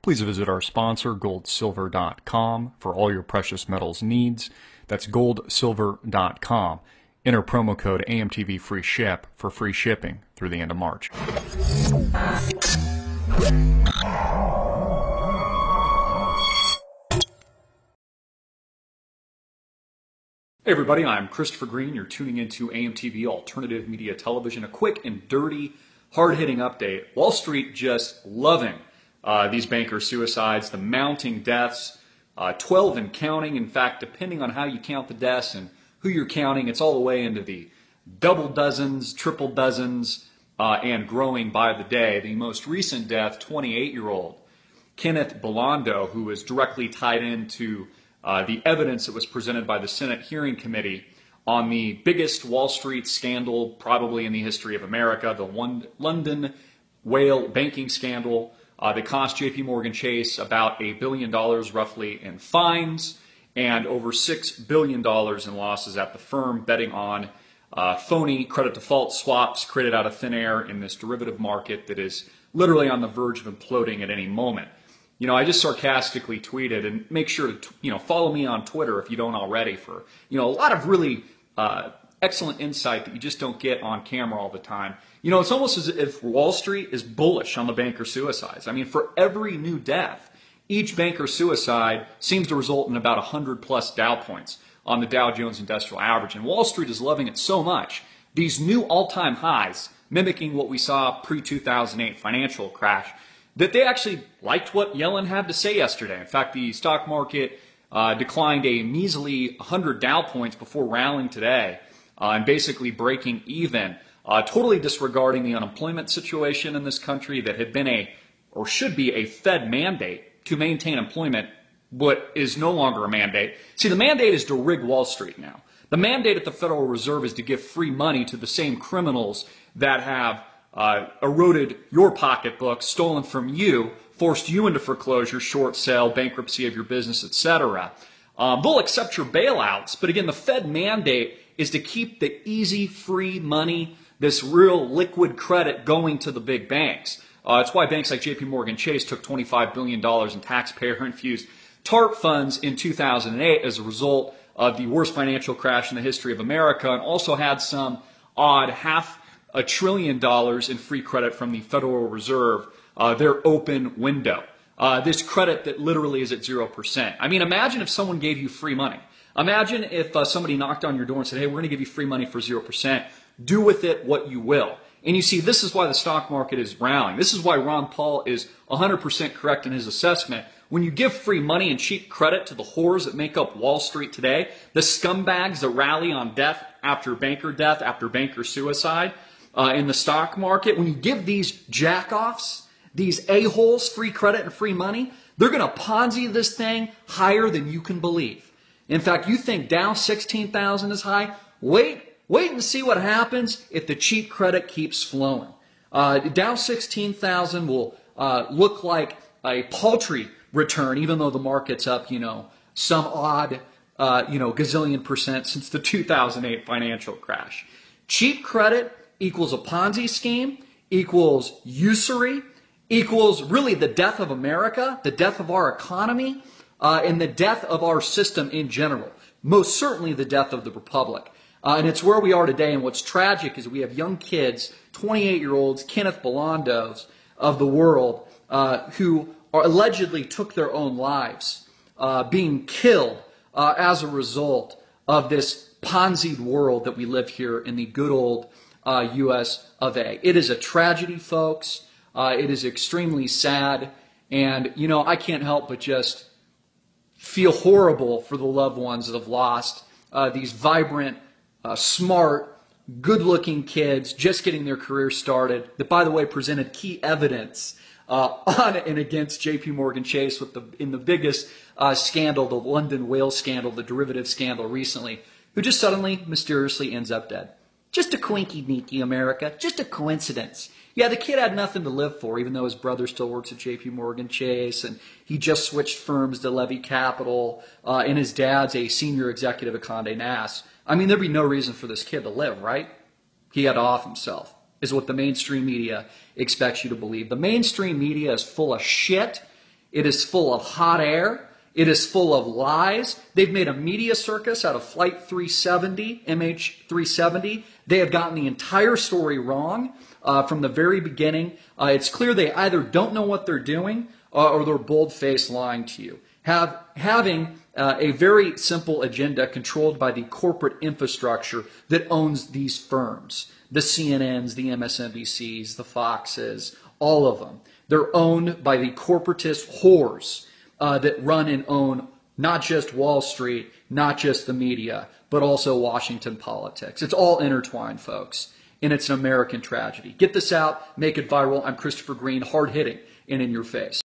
Please visit our sponsor, goldsilver.com, for all your precious metals needs. That's goldsilver.com. Enter promo code AMTV free ship for free shipping through the end of March. Hey everybody, I'm Christopher Green. You're tuning into AMTV Alternative Media Television. A quick and dirty, hard-hitting update. Wall Street just loving these banker suicides, the mounting deaths, 12 and counting. In fact, depending on how you count the deaths and who you're counting, it's all the way into the double dozens, triple dozens, and growing by the day. The most recent death, 28-year-old Kenneth Belando, who was directly tied into the evidence that was presented by the Senate Hearing Committee on the biggest Wall Street scandal probably in the history of America, the London whale banking scandal that cost JP Morgan Chase about $1 billion roughly in fines and over $6 billion in losses at the firm, betting on phony credit default swaps created out of thin air in this derivative market that is literally on the verge of imploding at any moment. You know, I just sarcastically tweeted, and make sure to, follow me on Twitter if you don't already for, a lot of really excellent insight that you just don't get on camera all the time. It's almost as if Wall Street is bullish on the banker suicides. I mean, for every new death, each banker suicide seems to result in about 100 plus Dow points on the Dow Jones Industrial Average. And Wall Street is loving it so much. These new all-time highs, mimicking what we saw pre-2008 financial crash, that they actually liked what Yellen had to say yesterday. In fact, the stock market declined a measly 100 Dow points before rallying today and basically breaking even, totally disregarding the unemployment situation in this country that had been or should be a Fed mandate to maintain employment, but is no longer a mandate. See, the mandate is to rig Wall Street now. The mandate at the Federal Reserve is to give free money to the same criminals that have eroded your pocketbook, stolen from you, forced you into foreclosure, short sale, bankruptcy of your business, etc. They'll accept your bailouts, but again, the Fed mandate is to keep the easy, free money, this real liquid credit going to the big banks. It's why banks like JP Morgan Chase took $25 billion in taxpayer-infused TARP funds in 2008 as a result of the worst financial crash in the history of America, and also had some odd $500 billion in free credit from the Federal Reserve, their open window. This credit that literally is at 0%. I mean, imagine if someone gave you free money. Imagine if somebody knocked on your door and said, hey, we're going to give you free money for 0%. Do with it what you will. And you see, this is why the stock market is rallying. This is why Ron Paul is 100% correct in his assessment. When you give free money and cheap credit to the whores that make up Wall Street today, the scumbags that rally on death, after banker suicide, in the stock market, when you give these jackoffs, these a-holes free credit and free money, they're going to Ponzi this thing higher than you can believe. In fact, you think Dow 16,000 is high? Wait and see what happens if the cheap credit keeps flowing. Dow 16,000 will look like a paltry return, even though the market's up, some odd, gazillion percent since the 2008 financial crash. Cheap credit equals a Ponzi scheme, equals usury, equals really the death of America, the death of our economy, and the death of our system in general. Most certainly the death of the republic. And it's where we are today. And what's tragic is we have young kids, 28-year-olds, Kenneth Belandos of the world, who allegedly took their own lives, being killed as a result of this Ponzi'd world that we live here in the good old U.S. of A. It is a tragedy, folks. It is extremely sad. And, I can't help but just feel horrible for the loved ones that have lost these vibrant, smart, good-looking kids just getting their career started that, by the way, presented key evidence on and against JP Morgan Chase in the biggest scandal, the London whale scandal, the derivative scandal recently, who just suddenly, mysteriously ends up dead. Just a coinky-dinky, America. Just a coincidence. Yeah, the kid had nothing to live for, even though his brother still works at JP Morgan Chase, and he just switched firms to Levy Capital, and his dad's a senior executive at Condé Nast. I mean, there'd be no reason for this kid to live, right? He had to off himself, is what the mainstream media expects you to believe. The mainstream media is full of shit. It is full of hot air. It is full of lies. They've made a media circus out of Flight 370, MH370. They have gotten the entire story wrong from the very beginning. It's clear they either don't know what they're doing or they're bold-faced lying to you. Having a very simple agenda controlled by the corporate infrastructure that owns these firms. The CNNs, the MSNBCs, the Foxes, all of them. They're owned by the corporatist whores that run and own not just Wall Street, not just the media, but also Washington politics. It's all intertwined, folks, and it's an American tragedy. Get this out, make it viral. I'm Christopher Green, hard-hitting and in your face.